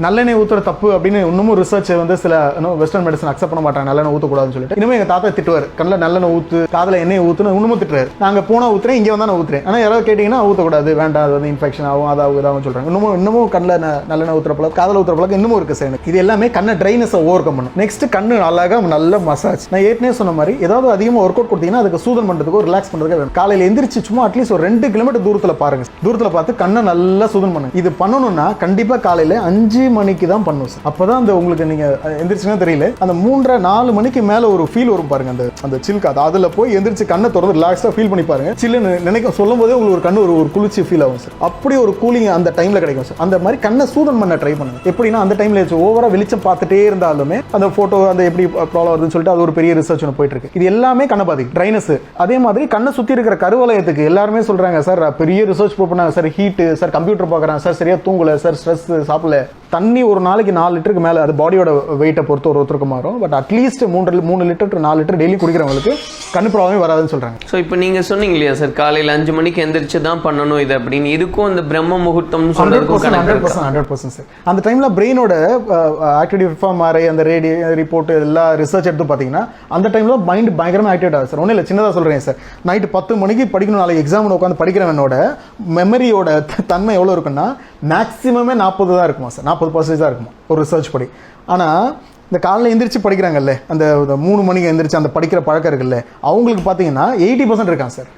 நல்லெண்ணெய் ஊற்றுற தப்பு அப்படின்னு இன்னமும் ரிசர்ச் வந்து சில வெஸ்டர்ன் மெடிசன் அக்செப்ட் பண்ண மாட்டாங்க நல்லெண்ணெய் ஊற்றக்கூடாதுன்னு சொல்லிட்டு. இனிமேல் எங்கள் தாத்தா திட்டுவார், கண்ணில் நல்லெண்ணெய் ஊற்று, காதில் எண்ணெய் ஊற்றுன்னு இன்னமும் திட்டுறாரு. நாங்கள் போனால் ஊற்றுறேன், இங்கே வந்தால் நான் ஊற்றுறேன். ஆனால் யாராவது கேட்டிங்கன்னா ஊற்றக்கூடாது, வேண்டாம், அது வந்து இன்ஃபெக்ஷன் ஆகும், அதாவது இதாகவும் சொல்கிறாங்க. இன்னமும் கண்ணில் நல்லெண்ணெய் ஊற்றுற பழக்கம், காதில் ஊற்றுற பழக்கம் இன்னமும் இருக்குது சார். எனக்கு இது எல்லாமே கண்ணை ட்ரைனஸை ஓவர் கம் பண்ணும். நெக்ஸ்ட் கண்ணு அழகாக நல்ல மசாஜ். நான் ஏற்கனவே சொன்ன மாதிரி ஏதாவது அதிகமாக ஒர்க் அவுட் கொடுத்தீங்கன்னா அதுக்கு சூதன் பண்ணுறதுக்கு ரிலாக்ஸ் பண்ணுறதுக்கு வேணும். காலையில் எந்திரிச்சு சும்மா அட்லீஸ்ட் ஒரு 2 கிலோமீட்டர் தூரத்தில் பாருங்க, தூரத்தில் பார்த்து கண்ணை நல்லா சூதன் பண்ணுங்க. இது பண்ணணும்னா கண்டிப்பாக காலையில் 5 மணிக்கு தான் பண்ணும் சார். அப்பதான் அந்த உங்களுக்கு நீங்க எந்திரிச்சுன்னா தெரியல, அந்த 3-4 மணிக்கு மேல ஒரு ஃபீல் வரும் பாருங்க, அந்த சில் காத்து. அதுல போய் எந்திரிச்சு கண்ணை திறந்து ரிலாக்ஸா ஃபீல் பண்ணி பாருங்க. சில்லுன்னு நினைக்கும் சொல்லும் போதே உங்களுக்கு ஒரு கண்ணு ஒரு குளிர்ச்சி ஃபீல் ஆகும் சார். அப்படி ஒரு கூலிங் அந்த டைம்ல கிடைக்கும் சார். அந்த மாதிரி கண்ணை சூதன் பண்ண ட்ரை பண்ணுங்க. எப்படின்னா அந்த டைம்ல ஓவரா வெளிச்சம் பார்த்துட்டே இருந்தாலுமே அந்த போட்டோ அந்த எப்படி ப்ராப்ளம் வருதுன்னு சொல்லிட்டு அது ஒரு பெரிய ரிசர்ச் ஒன்று போயிட்டு இருக்கு. இது எல்லாமே கண்ணை பாதிக்கும், ட்ரைனஸ். அதே மாதிரி கண்ணை சுத்தி இருக்கிற கருவலயத்துக்கு எல்லாருமே சொல்றாங்க சார், பெரிய ரிசர்ச் பண்ணாங்க சார், ஹீட் சார், கம்ப்யூட்டர் பார்க்குறாங்க சார், சரியா தூங்கல சார், ஸ்ட்ரெஸ், சாப்பிடல. தண்ணி ஒரு நாளைக்கு 4 லிட்டருக்கு மேலே, அது பாடியோட வெயிட்டை பொறுத்து ஒருத்தருக்கு மாறும். But at least 3 litre to 4 litre daily குடிக்கிறவங்களுக்கு கண்ணு ப்ராப்ளமே வராதுன்னு சொல்கிறாங்க. ஸோ இப்போ நீங்கள் சொன்னீங்க இல்லையா சார், காலையில் 5 மணிக்கு எந்திரிச்சு தான் பண்ணணும் இது அப்படின்னு. இதுக்கும் இந்த பிரம்ம முகூர்த்தம்னு சொல்கிறதுக்கும் 100% சார். அந்த டைமில் பிரெயினோட ஆக்டிவிட்டி பெர்ஃபார்ம் ஆகிற அந்த ரிப்போர்ட் எல்லா ரிசர்ச் எடுத்து பார்த்தீங்கன்னா அந்த டைமில் மைண்ட் பயங்கரமாக ஆக்டிவேட் ஆகுது சார். ஒன்றும் இல்லை, சின்னதாக சொல்கிறேன் சார். நைட்டு 10 மணிக்கு படிக்கணும், நாளைக்கு எக்ஸாம் உட்காந்து படிக்கிறவனோட மெமரியோட தன்மை எவ்வளோ இருக்குன்னா மேக்ஸிமமே 40 தான் இருக்குமா சார், 40% தான் இருக்குமா ஒரு ரிசர்ச் படி. ஆனால் இந்த காலையில் எந்திரிச்சு படிக்கிறாங்கல்ல, அந்த 3 மணிக்கு எந்திரிச்சு அந்த படிக்கிற பழக்கம் இருக்குல்ல, அவங்களுக்கு பார்த்தீங்கன்னா 80% இருக்காங்க சார்.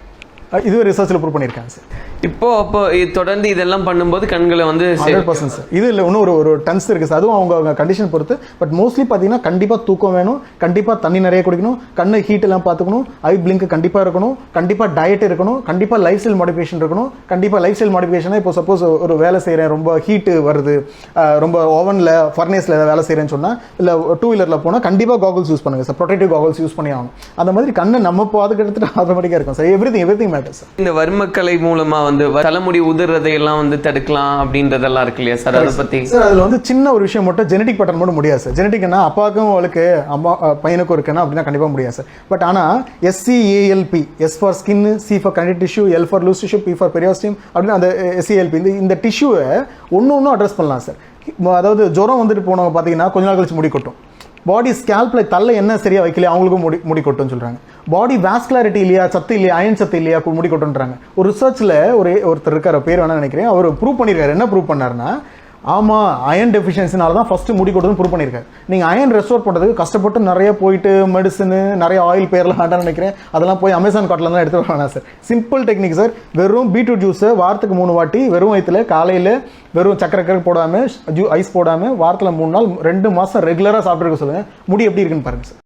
இதுவே ரிசர்ச்சில் ப்ரூவ் பண்ணியிருக்காங்க சார். அப்போ தொடர்ந்து இதெல்லாம் பண்ணும்போது கண்களை வந்து 100% சார். இது இல்லை, இன்னும் ஒரு டன்ஸ் இருக்குது சார். அதுவும் அவங்க கண்டிஷன் பொறுத்து. பட் மோஸ்ட்லி பார்த்தீங்கன்னா கண்டிப்பாக தூக்கம் வேணும், கண்டிப்பாக தண்ணி நிறைய குடிக்கணும், கண்ணு ஹீட் எல்லாம் பார்த்துக்கணும், ஐ பிளிங்க் கண்டிப்பாக இருக்கணும், கண்டிப்பாக டயட் இருக்கணும், கண்டிப்பாக லைஃப் ஸ்டைல் மாடிஃபிகேஷன் இருக்கணும். கண்டிப்பாக லைஃப் ஸ்டைல் மாடிஃபிகேஷனாக இப்போ சப்போஸ் ஒரு வேலை செய்கிறேன், ரொம்ப ஹீட்டு வருது, ரொம்ப ஓவனில் ஃபர்னேஸில் வேலை செய்கிறேன்னு சொன்னால், இல்லை 2 வீலரில் போனால் கண்டிப்பாக காகல்ஸ் யூஸ் பண்ணுங்கள் சார். ப்ரொடெக்டிவ் காகல்ஸ் யூஸ் பண்ணி ஆகணும். அந்த மாதிரி கண்ணை நம்ம பாதுகாத்துட்டு ஆட்டோமேட்டிக்காக இருக்கும் சார். Everything matters sir. இந்த வர்மக்கலை மூலமா வந்து தலைமுடி உதிர்றதையெல்லாம் வந்து தடுக்கலாம் அப்படின்றதெல்லாம் இருக்கு இல்லையா சார், அதை பத்தி சார்? அதுல வந்து சின்ன ஒரு விஷயம் மட்டும், ஜெனடிக் பேட்டர்ன் மட்டும் முடியாது சார். ஜெனடிக்னா அப்பாவுக்கும் அவளுக்கு அம்மா பையனுக்கும் இருக்குன்னா அப்படின்னா கண்டிப்பா முடியாது சார். பட் ஆனால் SCALP, S for skin, C for connective tissue, L for loose tissue, P for periosteum அப்படின்னு அந்த SCALP இந்த டிஷ்யூவை ஒன்று அட்ரஸ் பண்ணலாம் சார். அதாவது ஜுரம் வந்துட்டு போனவங்க பார்த்தீங்கன்னா கொஞ்ச நாள் கழிச்சு முடி கொட்டும். பாடி ஸ்கேல்பில் தள்ள என்ன சரியாக வைக்கலையா அவங்களுக்கும் முடி கொட்டுன்னு சொல்கிறாங்க. பாடி வாஸ்குலாரிட்டி இல்லையா, சத்து இல்லையா, அயன் சத்து இல்லையா, முடி கொட்டுன்றாங்க. ஒரு ரிசர்ச்சில் ஒருத்தர் இருக்கார், பேர் வேணா நினைக்கிறேன், அவர் ப்ரூவ் பண்ணியிருக்காரு. என்ன ப்ரூவ் பண்ணாருன்னா, ஆமாம் அயன் டெஃபிஷியன்சினால தான் ஃபஸ்ட்டு முடி கொட்டுன்னு ப்ரூவ் பண்ணியிருக்காரு. நீங்கள் அயன் ரெஸ்டோர் பண்ணுறதுக்கு கஷ்டப்பட்டு நிறைய போயிட்டு மெடிசனு, நிறைய ஆயில் பேர்லாம் வேண்டாம்னு நினைக்கிறேன், அதெல்லாம் போய் அமேசான் காட்டில் தான் எடுத்து வேணாம் சார். Simple technique sir. வெறும் பீட்ரூட் ஜூஸை வாரத்துக்கு 3 வாட்டி வெறும் வயிற்றுல காலையில் வெறும் சக்கரை போடாமல் ஐஸ் போடாமல் வாரத்தில் 3 நாள் 2 மாதம் ரெகுலராக சாப்பிட்ருக்க சொல்லுங்கள். முடி எப்படி இருக்குன்னு பாருங்கள் சார்.